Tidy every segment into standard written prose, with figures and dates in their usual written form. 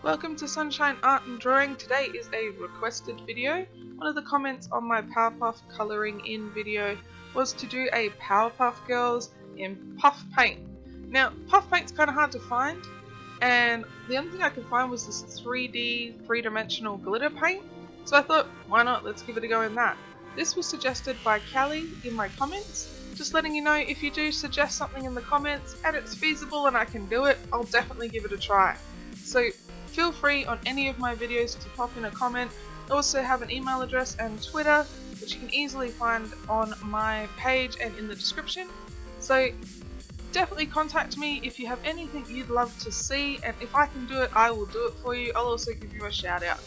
Welcome to Sunshine Art and Drawing. Today is a requested video. One of the comments on my PowerPuff colouring in video was to do a PowerPuff Girls in puff paint. Now, puff paint's kind of hard to find, and the only thing I could find was this 3D, three-dimensional glitter paint. So I thought, why not? Let's give it a go in that. This was suggested by Callie in my comments. Just letting you know, if you do suggest something in the comments and it's feasible and I can do it, I'll definitely give it a try. So feel free on any of my videos to pop in a comment. I also have an email address and Twitter, which you can easily find on my page and in the description. So definitely contact me if you have anything you'd love to see, and if I can do it, I will do it for you. I'll also give you a shout out.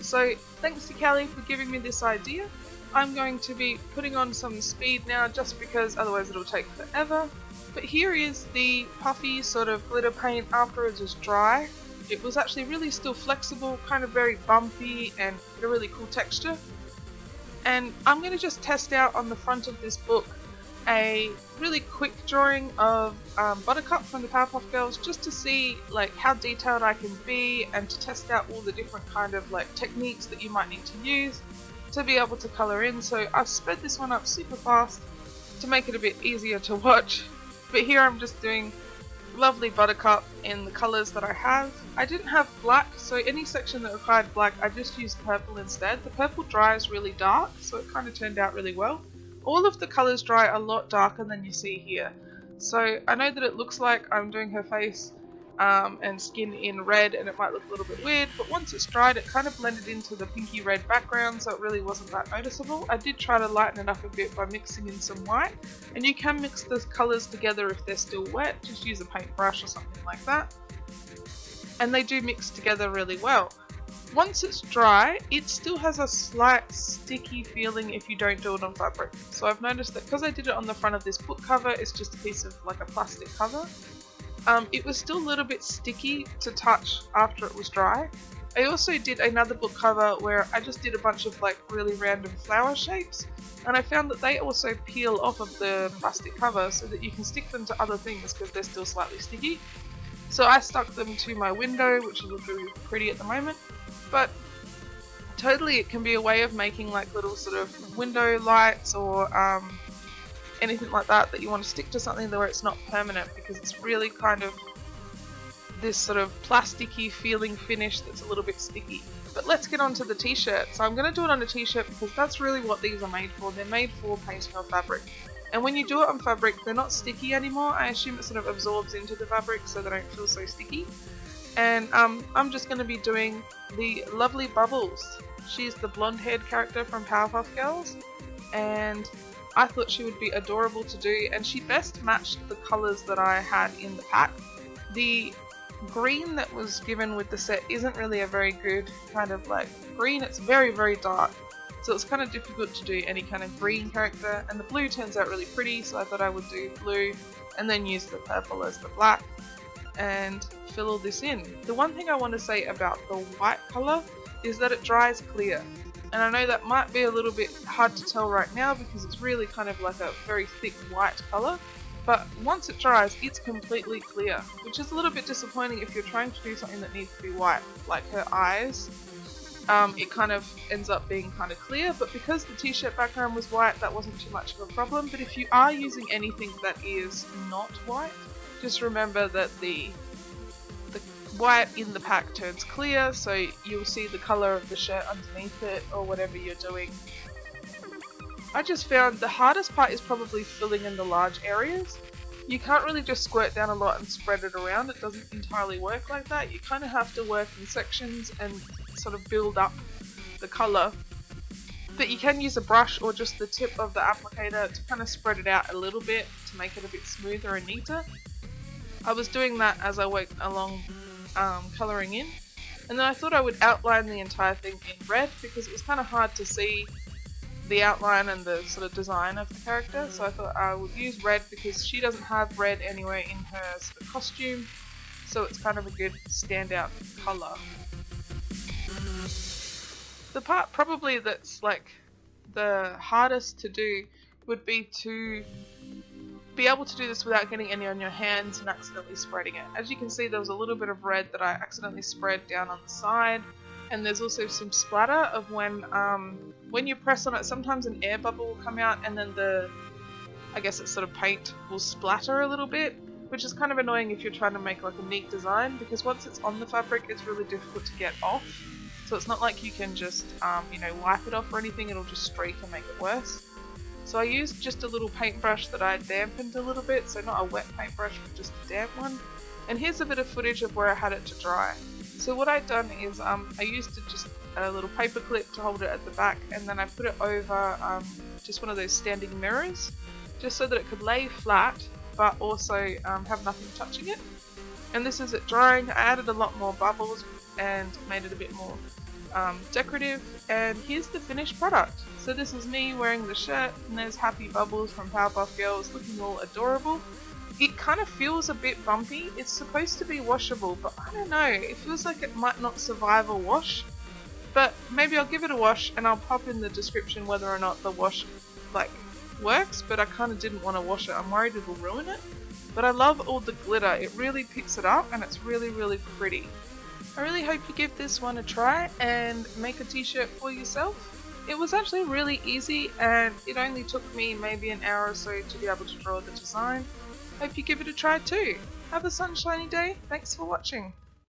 So thanks to Callie for giving me this idea. I'm going to be putting on some speed now just because otherwise it'll take forever. But here is the puffy sort of glitter paint after it was dry. It was actually really still flexible, kind of very bumpy and a really cool texture. And I'm going to just test out on the front of this book a really quick drawing of Buttercup from the PowerPuff Girls, just to see like how detailed I can be and to test out all the different kind of like techniques that you might need to use to be able to colour in. So I've sped this one up super fast to make it a bit easier to watch, but here I'm just doing lovely Buttercup in the colours that I have. I didn't have black, so any section that required black I just used purple instead. The purple dries really dark, so it kind of turned out really well. All of the colours dry a lot darker than you see here. So I know that it looks like I'm doing her face and skin in red and it might look a little bit weird, but once it's dried it kind of blended into the pinky red background, so it really wasn't that noticeable. I did try to lighten it up a bit by mixing in some white, and you can mix the colours together if they're still wet. Just use a paintbrush or something like that, and they do mix together really well. Once it's dry, it still has a slight sticky feeling if you don't do it on fabric. So I've noticed that because I did it on the front of this book cover, it's just a piece of like a plastic cover. It was still a little bit sticky to touch after it was dry. I also did another book cover where I just did a bunch of like really random flower shapes, and I found that they also peel off of the plastic cover so that you can stick them to other things because they're still slightly sticky. So I stuck them to my window, which looks really pretty at the moment, but totally it can be a way of making like little sort of window lights or anything like that you want to stick to something where it's not permanent, because it's really kind of this sort of plasticky feeling finish that's a little bit sticky. But let's get on to the t-shirt. So I'm going to do it on a t-shirt because that's really what these are made for. They're made for painting on fabric. And when you do it on fabric, they're not sticky anymore. I assume it sort of absorbs into the fabric so they don't feel so sticky. And I'm just going to be doing the lovely Bubbles. She's the blonde-haired character from PowerPuff Girls, and I thought she would be adorable to do, and she best matched the colours that I had in the pack. The green that was given with the set isn't really a very good kind of like green. It's very, very dark, so it's kind of difficult to do any kind of green character, and the blue turns out really pretty, so I thought I would do blue and then use the purple as the black and fill all this in. The one thing I want to say about the white colour is that it dries clear. And I know that might be a little bit hard to tell right now because it's really kind of like a very thick white colour, but once it dries it's completely clear, which is a little bit disappointing if you're trying to do something that needs to be white, like her eyes. It kind of ends up being kind of clear, but because the t-shirt background was white that wasn't too much of a problem. But if you are using anything that is not white, just remember that the white in the pack turns clear, so you'll see the colour of the shirt underneath it or whatever you're doing. I just found the hardest part is probably filling in the large areas. You can't really just squirt down a lot and spread it around. It doesn't entirely work like that. You kind of have to work in sections and sort of build up the colour. But you can use a brush or just the tip of the applicator to kind of spread it out a little bit to make it a bit smoother and neater. I was doing that as I went along colouring in, and then I thought I would outline the entire thing in red because it was kind of hard to see the outline and the sort of design of the character, so I thought I would use red because she doesn't have red anywhere in her sort of costume, so it's kind of a good standout colour. The part probably that's like the hardest to do would be to be able to do this without getting any on your hands and accidentally spreading it. As you can see, there was a little bit of red that I accidentally spread down on the side, and there's also some splatter of when you press on it, sometimes an air bubble will come out and then I guess it's sort of paint will splatter a little bit, which is kind of annoying if you're trying to make like a neat design, because once it's on the fabric it's really difficult to get off. So it's not like you can just you know, wipe it off or anything, it'll just streak and make it worse. So I used just a little paintbrush that I dampened a little bit, so not a wet paintbrush but just a damp one. And here's a bit of footage of where I had it to dry. So what I'd done is I used just a little paper clip to hold it at the back, and then I put it over just one of those standing mirrors, just so that it could lay flat but also have nothing touching it. And this is it drying. I added a lot more bubbles and made it a bit more decorative, and here's the finished product. So this is me wearing the shirt, and there's Happy Bubbles from Powerpuff Girls looking all adorable. It kind of feels a bit bumpy. It's supposed to be washable, but I don't know, it feels like it might not survive a wash. But maybe I'll give it a wash, and I'll pop in the description whether or not the wash like works, but I kind of didn't want to wash it. I'm worried it'll ruin it. But I love all the glitter. It really picks it up, and it's really, really pretty. I really hope you give this one a try and make a t-shirt for yourself. It was actually really easy, and it only took me maybe an hour or so to be able to draw the design. Hope you give it a try too. Have a sunshiny day. Thanks for watching.